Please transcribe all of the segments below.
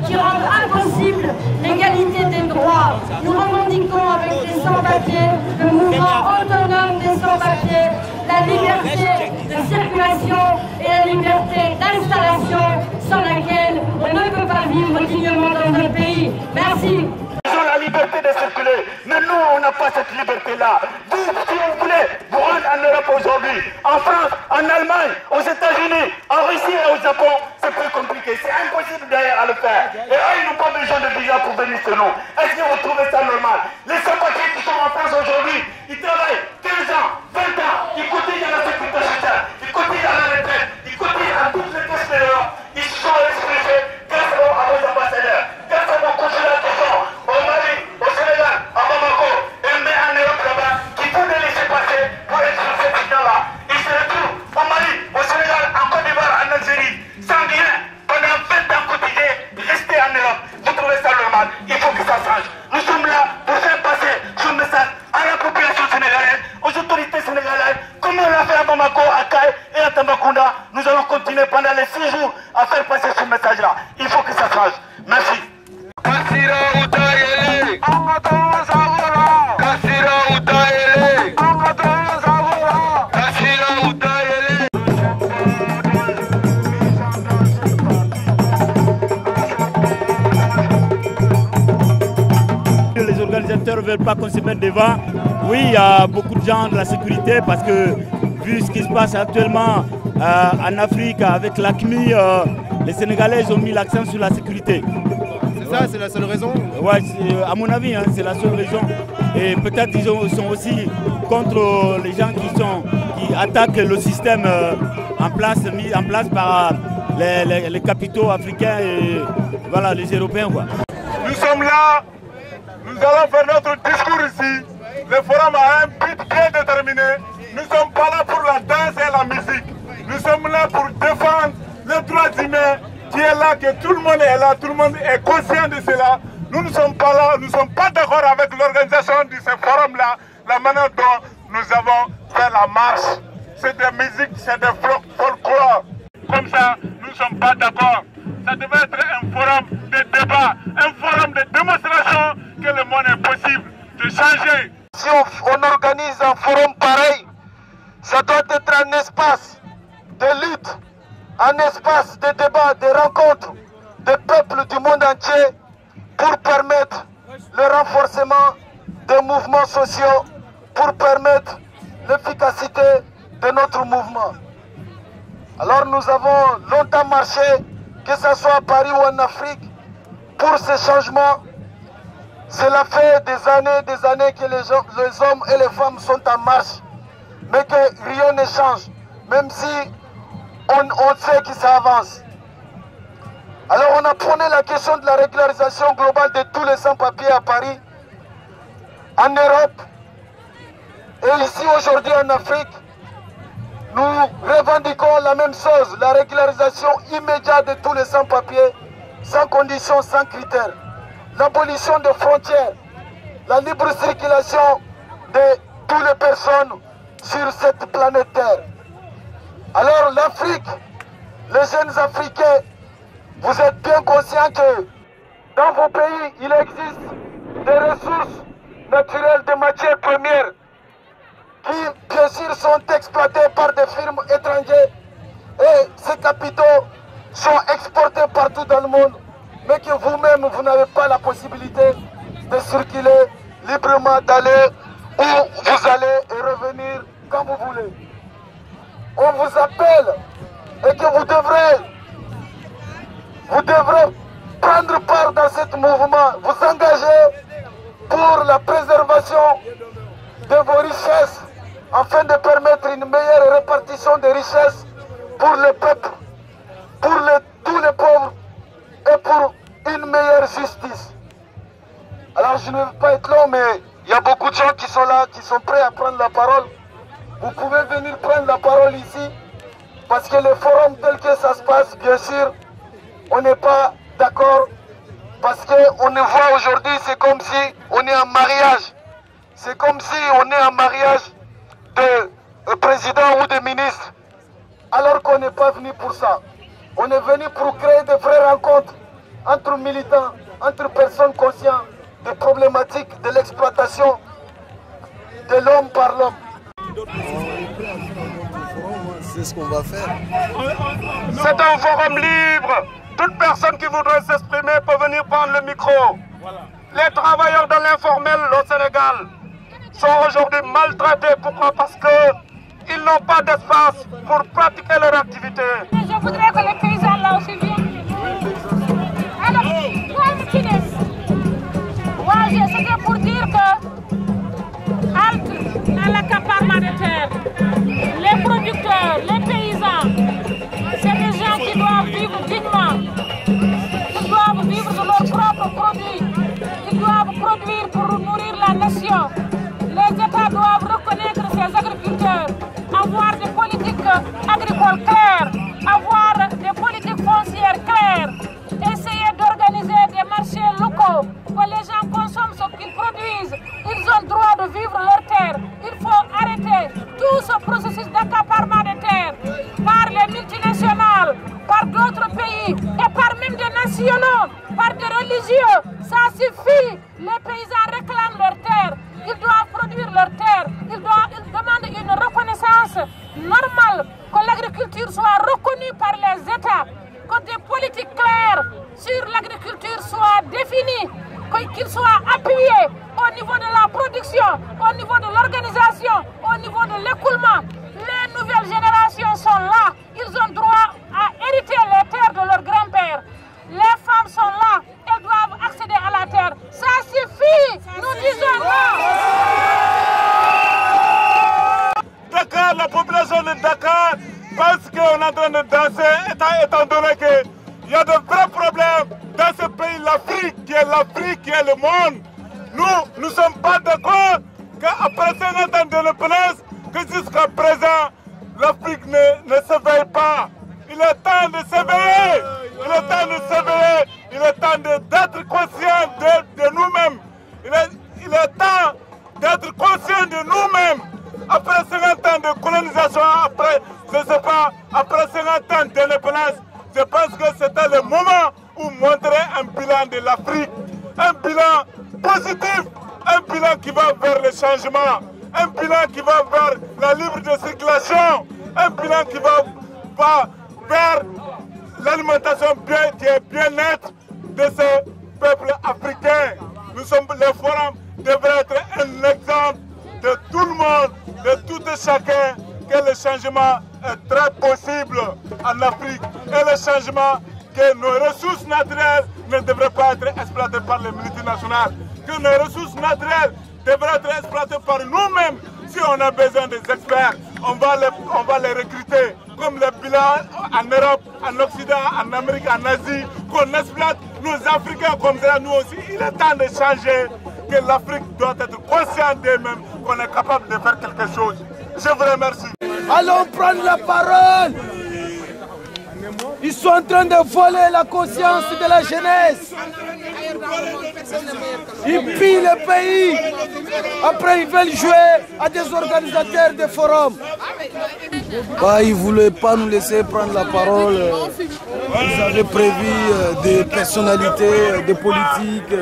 Qui rendent impossible l'égalité des droits. Nous revendiquons avec les sans-papiers, le mouvement autonome des sans-papiers, la liberté de circulation et la liberté d'installation sans laquelle on ne peut pas vivre dignement dans notre pays. Merci. Ils ont la liberté de circuler, mais nous on n'a pas cette liberté-là. Vous, si vous voulez vous rendre en Europe aujourd'hui, en France, en Allemagne, aux États-Unis, en Russie et au Japon, c'est plus compliqué. C'est impossible d'ailleurs à le faire. Et eux, ils n'ont pas besoin de visa pour venir chez nous. Est-ce que vous trouvez ça normal? Les sans-papiers qui sont en France aujourd'hui, ils travaillent 15 ans, 20 ans, ils cotisent à la sécurité sociale, ils cotisent à la retraite, ils cotisent à toutes les caisses de l'Europe. Ils sont expliqués grâce à vos ambassadeurs, grâce à vos consulats qui sont au Mali, au Sénégal, à Bamako, et mais en Europe là-bas, qui vous les laisser passer pour expulser ces gens-là. Ils se retrouvent au Mali, au Sénégal, en Côte d'Ivoire, en Algérie, sans rien, pendant 20 ans cotisés, rester en Europe. Vous trouvez ça normal? Il faut que ça change. Nous sommes là pour faire passer ce message à la population sénégalaise, aux autorités sénégalaises, comme on l'a fait à Bamako, à Kay et à Tambacounda. Nous allons continuer pendant les 6 jours à faire passer ce message-là. Il faut que ça change. Merci. Les organisateurs ne veulent pas qu'on se mette devant. Oui, il y a beaucoup de gens de la sécurité parce que vu ce qui se passe actuellement en Afrique avec l'AQMI, les Sénégalais ont mis l'accent sur la sécurité. C'est ça, c'est la seule raison? Ouais, à mon avis, hein, c'est la seule raison. Et peut-être ils sont aussi contre les gens qui attaquent le système mis en place par les capitaux africains et voilà, les Européens, quoi. Nous sommes là, nous allons faire notre discours ici. Le forum a un but bien déterminé. Nous ne sommes pas là pour la danse et la musique. Nous sommes là pour défendre les droits humains qui est là, que tout le monde est là, tout le monde est conscient de cela. Nous ne sommes pas là, nous ne sommes pas d'accord avec l'organisation de ce forum-là, la manière dont nous avons fait la marche. C'est des musiques, c'est des folklore. Comme ça, nous ne sommes pas d'accord. Ça devait être un forum de débat, un forum de démonstration que le monde est possible de changer. Si on organise un forum pareil, ça doit être un espace de lutte, un espace de débat, de rencontres des peuples du monde entier pour permettre le renforcement des mouvements sociaux, pour permettre l'efficacité de notre mouvement. Alors nous avons longtemps marché, que ce soit à Paris ou en Afrique, pour ces changements. Cela fait des années que les hommes et les femmes sont en marche, mais que rien ne change, même si on sait que ça avance. Alors on a prôné la question de la régularisation globale de tous les sans-papiers à Paris, en Europe et ici aujourd'hui en Afrique. Nous revendiquons la même chose, la régularisation immédiate de tous les sans-papiers, sans conditions, sans critères. L'abolition des frontières, la libre circulation de toutes les personnes sur cette planète Terre. Alors l'Afrique, les jeunes Africains, vous êtes bien conscients que dans vos pays, il existe des ressources naturelles, des matières premières qui, bien sûr, sont exploitées par des firmes étrangères et ces capitaux sont exportés partout dans le monde, mais que vous-même, vous n'avez pas la possibilité de circuler librement, d'aller où vous allez et revenir quand vous voulez. On vous appelle et que vous devrez prendre part dans ce mouvement, vous engager pour consommation de vos richesses afin de permettre une meilleure répartition des richesses pour le peuple, pour tous les pauvres et pour une meilleure justice. Alors je ne veux pas être long, mais il y a beaucoup de gens qui sont là, qui sont prêts à prendre la parole. Vous pouvez venir prendre la parole ici, parce que le forum tel que ça se passe, bien sûr, on n'est pas d'accord, parce qu'on ne voit aujourd'hui, c'est comme si on est en mariage. C'est comme si on est en mariage de président ou de ministre, alors qu'on n'est pas venu pour ça. On est venu pour créer de vraies rencontres entre militants, entre personnes conscientes des problématiques de l'exploitation de l'homme par l'homme. C'est ce qu'on va faire. C'est un forum libre. Toute personne qui voudrait s'exprimer peut venir prendre le micro. Les travailleurs de l'informel au Sénégal sont aujourd'hui maltraités. Pourquoi? Parce qu'ils n'ont pas d'espace pour pratiquer leur activité. Je voudrais que les paysans là aussi viennent. Alors, c'était pour dire que halte à l'accaparement des terres. Les producteurs, les paysans, c'est des gens qui doivent vivre dignement. Ils doivent vivre de leurs propres produits. Ils doivent produire pour nourrir la nation. Les États doivent reconnaître ces agriculteurs, avoir des politiques agricoles claires, avoir des politiques foncières claires, essayer d'organiser des marchés locaux, que les gens consomment ce qu'ils produisent. Ils ont le droit de vivre leur terre. Il faut arrêter tout ce processus d'accaparement des terres par les multinationales, par d'autres pays et par même des nationaux, par des religieux. Ça suffit. Les paysans réclament leur terre. Ils doivent produire leur terre. Ils demandent une reconnaissance normale, que l'agriculture soit reconnue par les États, que des politiques claires sur l'agriculture soient définies, qu'ils soient appuyés au niveau de la production, au niveau de l'organisation, au niveau de l'écoulement. Les nouvelles générations sont là. Ils ont droit à hériter les terres de leurs grands-pères. Les femmes sont là. Elles doivent accéder à la terre. Ça suffit. Nous disons non. Dakar, la population de Dakar pense qu'on est en train de danser, étant donné qu'il y a de vrais problèmes dans ce pays, l'Afrique, qui est le monde. Nous ne sommes pas d'accord qu'après 50 ans d'indépendance, que jusqu'à présent, l'Afrique ne s'éveille pas. Il est temps de s'éveiller. Il est temps de s'éveiller. Il est temps d'être conscient de nous-mêmes. Il est temps d'être conscient de nous-mêmes. Après 50 ans de colonisation, après 50 ans d'indépendance, je pense que c'était le moment où montrer un bilan de l'Afrique. Un bilan positif, un bilan qui va vers le changement, un bilan qui va vers la libre de circulation, un bilan qui va vers l'alimentation qui est bien-être de ce peuple africain. Le forum devrait être un exemple de tout le monde, de tout et chacun, que le changement est très possible en Afrique. Et le changement, que nos ressources naturelles ne devraient pas être exploitées par les multinationales. Que nos ressources naturelles devraient être exploitées par nous-mêmes. Si on a besoin des experts, on va les recruter. Comme le bilan en Europe, en Occident, en Amérique, en Asie, qu'on exploite nos Africains comme ça, nous aussi. Il est temps de changer, que l'Afrique doit être consciente d'elle-même, qu'on est capable de faire quelque chose. Je vous remercie. Allons prendre la parole. Ils sont en train de voler la conscience de la jeunesse. Ils pillent le pays. Après, ils veulent jouer à des organisateurs de forums. Ils ne voulaient pas nous laisser prendre la parole. Ils avaient prévu des personnalités, des politiques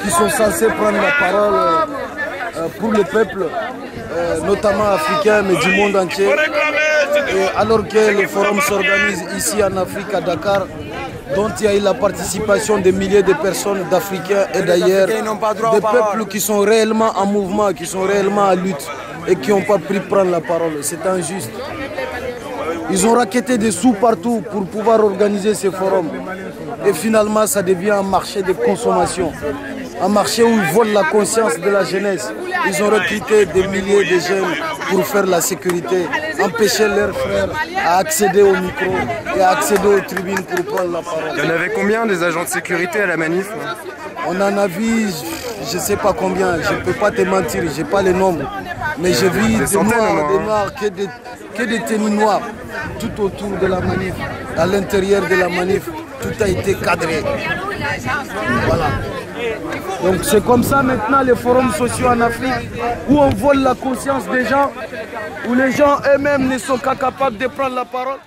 qui sont censés prendre la parole pour le peuple, notamment africain, mais du monde entier. Et alors que le forum s'organise ici en Afrique, à Dakar, dont il y a eu la participation de milliers de personnes d'Africains et d'ailleurs, des peuples qui sont réellement en mouvement, qui sont réellement en lutte et qui n'ont pas pris prendre la parole. C'est injuste. Ils ont raquetté des sous partout pour pouvoir organiser ces forums. Et finalement, ça devient un marché de consommation. Un marché où ils volent la conscience de la jeunesse. Ils ont recruté des milliers de jeunes pour faire la sécurité, empêcher leurs frères à accéder au micro et à accéder aux tribunes pour prendre la parole. Il y en avait combien des agents de sécurité à la manif? On en a vu, je ne sais pas combien, je ne peux pas te mentir, je n'ai pas les nombres. Mais j'ai vu des noirs, que des tenues noires tout autour de la manif. À l'intérieur de la manif, tout a été cadré. Voilà. Donc c'est comme ça maintenant les forums sociaux en Afrique, où on vole la conscience des gens, où les gens eux-mêmes ne sont pas capables de prendre la parole.